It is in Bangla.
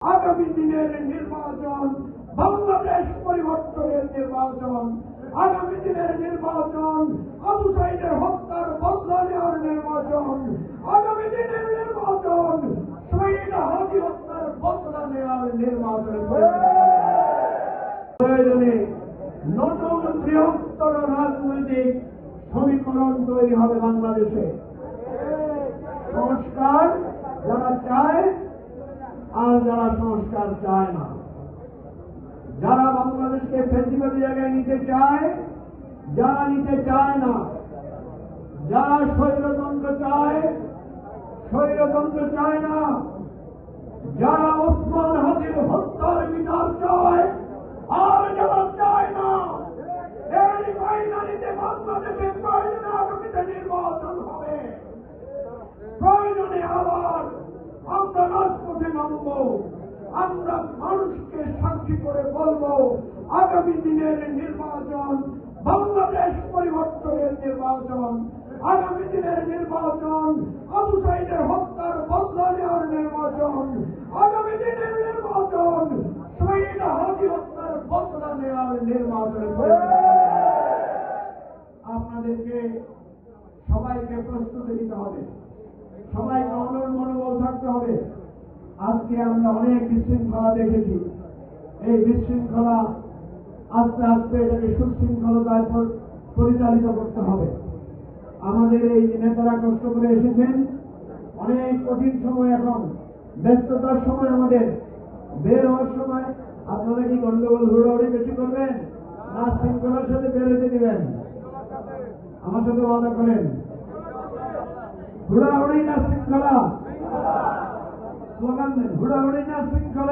আগামী দিনের নির্বাচন বাংলাদেশ পরিবর্তনের নির্বাচন, আগামী দিনের নির্বাচন আবু সাইদের হত্যার বদলা নেওয়ার নির্বাচন, আগামী দিনের নির্বাচন শহীদ হাজি হত্যার বদলা নেওয়ার নির্বাচন। প্রয়োজনে নতুন বৃহত্তর রাজনৈতিক সমীকরণ তৈরি হবে বাংলাদেশে। সংস্কার যারা চায় আর যারা সংস্কার চায় না, যারা বাংলাদেশকে ফেসিবাদী জায়গায় নিতে চায়, যারা নিতে চায় না, যারা স্বৈরতন্ত্র চায়, স্বৈরতন্ত্র চায় না, যারা ওসমান হাদির হত্যার বিচার চায় আর যারা চায় না, এই বাইনারিতে বাংলাদেশে প্রয়োজনে আগামীতে নির্বাচন হবে। প্রয়োজনে আবার আমরা রাজপথে নামব, আমরা মানুষকে সাক্ষী করে বলবো আগামী দিনের নির্বাচন বাংলাদেশ পরিবর্তনের নির্বাচন, আগামী দিনের নির্বাচন আবু সাইদের হত্যার বদলা নেওয়ার নির্বাচন, আগামী দিনের নির্বাচন শহীদ হাজি হত্যার বদলা নেওয়ার নির্বাচন। আপনাদেরকে সবাইকে প্রস্তুতি নিতে হবে, সবাইকে মনোবল থাকতে হবে। আজকে আমরা অনেক বিশৃঙ্খলা দেখেছি, এই বিশৃঙ্খলা আস্তে আস্তে এটাকে সুশৃঙ্খলতায় পরিচালিত করতে হবে। আমাদের এই নেতারা কষ্ট করে এসেছেন, অনেক কঠিন সময়, এখন ব্যস্ততার সময়, আমাদের বের হওয়ার সময় আপনারা কি গন্ডগোল হুড়োহুড়ি বেশি করবেন না শৃঙ্খলার সাথে বের হতে দিবেন? আমার সাথে ওয়াদা করেন, হুড়াহুড়ি না শৃঙ্খলা? স্লোগান দেন, হুড়াহুড়ি না শৃঙ্খলা?